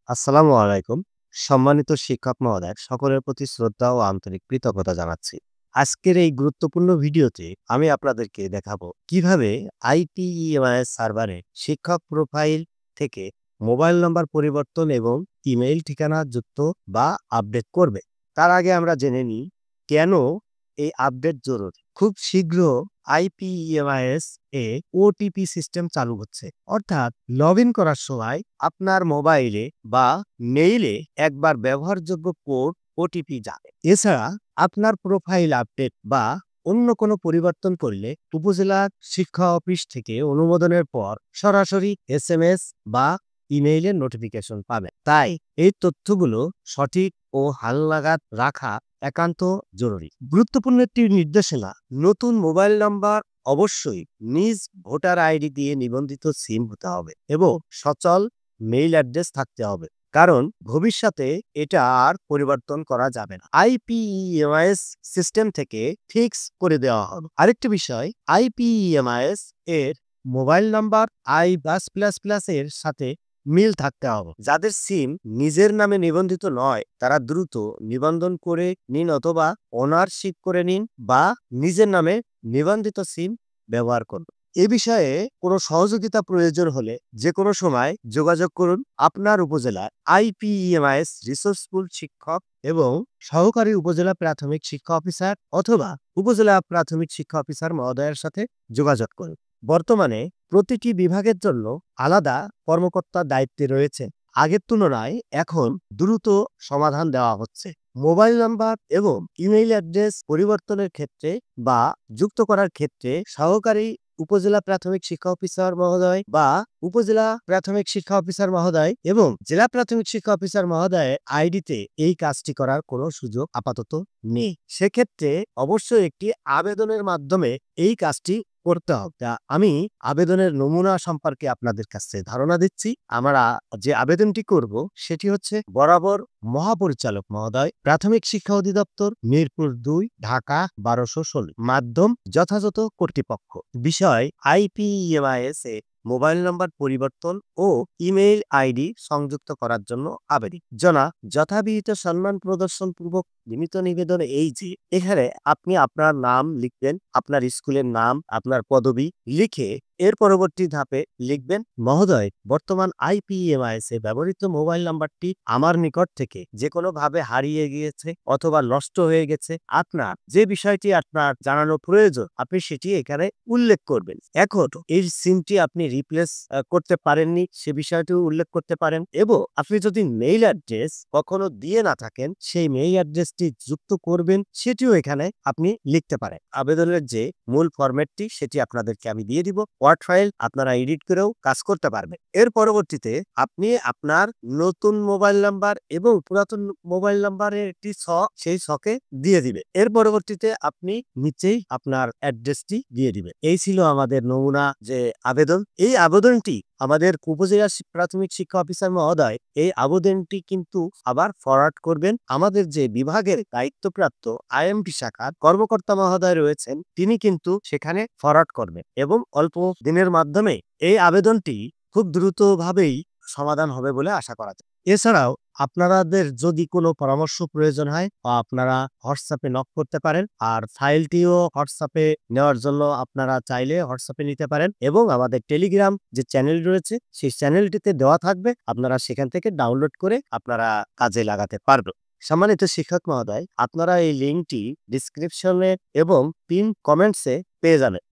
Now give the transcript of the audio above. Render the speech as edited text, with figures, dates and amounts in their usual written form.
আসসালামু আলাইকুম। সম্মানিত শিক্ষক মহোদয়, সকলের প্রতি শ্রদ্ধা ও আন্তরিক কৃতজ্ঞতা জানাচ্ছি। আজকের এই গুরুত্বপূর্ণ ভিডিওতে আমি আপনাদেরকে দেখাবো কিভাবে IPEMIS সার্ভারে শিক্ষক প্রোফাইল থেকে মোবাইল নম্বর পরিবর্তন এবং ইমেইল ঠিকানা যুক্ত বা আপডেট করবে। তার আগে আমরা জেনে নিই কেন এই আপডেট জরুরি। খুব শীঘ্র IPEMIS এ ওটিপি সিস্টেম চালু হচ্ছে। অর্থাৎ লগইন করার সময় আপনার মোবাইলে বা মেইলে একবার ব্যবহারযোগ্য কোড ওটিপি যাবে। এছাড়া আপনার প্রোফাইল আপডেট বা অন্য কোনো পরিবর্তন করলে উপজেলা শিক্ষা অফিস থেকে অনুমোদনের পর সরাসরি SMS বা ইমেইলের নোটিফিকেশন পাবেন। তাই এই তথ্যগুলো সঠিক ও হালনাগাদ রাখা একান্ত জরুরি। গুরুত্বপূর্ণ একটি নির্দেশনা, নতুন মোবাইল নাম্বার অবশ্যই নিজ ভোটার আইডি দিয়ে নিবন্ধিত সিম হতে হবে এবং সচল মেইল অ্যাড্রেস থাকতে হবে, কারণ ভবিষ্যতে এটা আর পরিবর্তন করা যাবে না। IPEMIS সিস্টেম থেকে ফিক্স করে দেওয়া হবে। আরেকটি বিষয়, IPEMIS এর মোবাইল নাম্বার I+++ এর সাথে মিল থাকতে হবে। যাদের সিম নিজের নামে নিবন্ধিত নয় তারা দ্রুত নিবন্ধন করে নিন অথবা ওনারশিপ করে নিন বা নিজের নামে নিবন্ধিত সিম ব্যবহার করুন। এ বিষয়ে কোনো সহযোগিতা প্রয়োজন হলে যে কোনো সময় যোগাযোগ করুন আপনার উপজেলার IPEMIS রিসোর্সফুল শিক্ষক এবং সহকারী উপজেলা প্রাথমিক শিক্ষা অফিসার অথবা উপজেলা প্রাথমিক শিক্ষা অফিসার মহোদয়ের সাথে যোগাযোগ করুন। বর্তমানে প্রতিটি বিভাগের জন্য আলাদা কর্মকর্তার দায়িত্বে রয়েছে। আগের তুলনায় এখন দ্রুত সমাধান দেওয়া হচ্ছে। মোবাইল নাম্বার এবং ইমেইল অ্যাড্রেস পরিবর্তনের ক্ষেত্রে বা যুক্ত করার ক্ষেত্রে সহকারী উপজেলা প্রাথমিক শিক্ষা অফিসার মহোদয় বা উপজেলা প্রাথমিক শিক্ষা অফিসার মহোদয় এবং জেলা প্রাথমিক শিক্ষা অফিসার মহোদয়ের আইডিতে এই কাজটি করার কোনো সুযোগ আপাতত নেই। সেক্ষেত্রে অবশ্যই একটি আবেদনের মাধ্যমে এই কাজটি করতে হবে। আমি আবেদনের নমুনা সম্পর্কে আপনাদের কাছে ধারণা দিচ্ছি। আমরা যে আবেদনটি করব সেটি হচ্ছে বরাবর মহাপরিচালক মহোদয়, প্রাথমিক শিক্ষা অধিদপ্তর, মিরপুর ২, ঢাকা ১২১৬। মাধ্যম যথাযথ কর্তৃপক্ষ। বিষয় IPEMIS এ মোবাইল নম্বর পরিবর্তন ও ইমেইল আইডি সংযুক্ত করার জন্য আবেদন। যথাবিহিত সম্মান প্রদর্শন পূর্বক লিখিত নিবেদন এই যে এখানে আপনি আপনার নাম লিখবেন, আপনার স্কুলের নাম, আপনার পদবি লিখে এর পরবর্তী ধাপে লিখবেন, মহোদয়, বর্তমান IPEMIS এ ব্যবহৃত মোবাইল নাম্বারটি আমার নিকট থেকে যে কোনো ভাবে হারিয়ে গিয়েছে অথবা নষ্ট হয়ে গেছে। আপনার যে বিষয়টি আপনার জানানো প্রয়োজন আপনি সেটি এখানে উল্লেখ করবেন। এখন এই সিমটি আপনি রিপ্লেস করতে পারেননি সে বিষয়টিও উল্লেখ করতে পারেন এবং আপনি যদি মেইল অ্যাড্রেস কখনো দিয়ে না থাকেন সেই মেইল অ্যাড্রেসটি যুক্ত করবেন সেটিও এখানে আপনি লিখতে পারেন। আবেদনের যে মূল ফরম্যাটটি সেটি আপনাদেরকে আমি দিয়ে দিব। ওয়ার্ড ফাইল আপনারা এডিট করেও কাজ করতে পারবেন। এর পরবর্তীতে আপনি আপনার নতুন মোবাইল নাম্বার এবং পুরাতন মোবাইল নাম্বারের একটি সেই ছকে দিয়ে দিবে। এর পরবর্তীতে আপনি নিচেই আপনার অ্যাড্রেসটি দিয়ে দিবেন। এই ছিল আমাদের নমুনা যে আবেদন। এই আবেদনটি আমাদের উপজেলা প্রাথমিক শিক্ষা অফিসার মহোদয় এই আবেদনটি কিন্তু আবার ফরওয়ার্ড করবেন। আমাদের যে বিভাগের দায়িত্বপ্রাপ্ত IMT শাখার কর্মকর্তা মহোদয় রয়েছেন তিনি কিন্তু সেখানে ফরওয়ার্ড করবেন এবং অল্প দিনের মাধ্যমে এই আবেদনটি খুব দ্রুতভাবেই সমাধান হবে বলে আশা করা যায়। এছাড়াও আপনাদের যদি কোনো পরামর্শ প্রয়োজন হয় বা আপনারা হোয়াটসঅ্যাপে নক করতে পারেন, আর ফাইলটিও হোয়াটসঅ্যাপে নেওয়ার জন্য আপনারা চাইলে হোয়াটসঅ্যাপে নিতে পারেন এবং আমাদের টেলিগ্রাম যে চ্যানেল রয়েছে সেই চ্যানেলটিতে দেওয়া থাকবে, আপনারা সেখান থেকে ডাউনলোড করে আপনারা কাজে লাগাতে পারবেন। সম্মানিত শিক্ষক মহোদয়, আপনারা এই লিঙ্কটি ডিসক্রিপশনে এবং পিন কমেন্টসে পেয়ে যাবেন।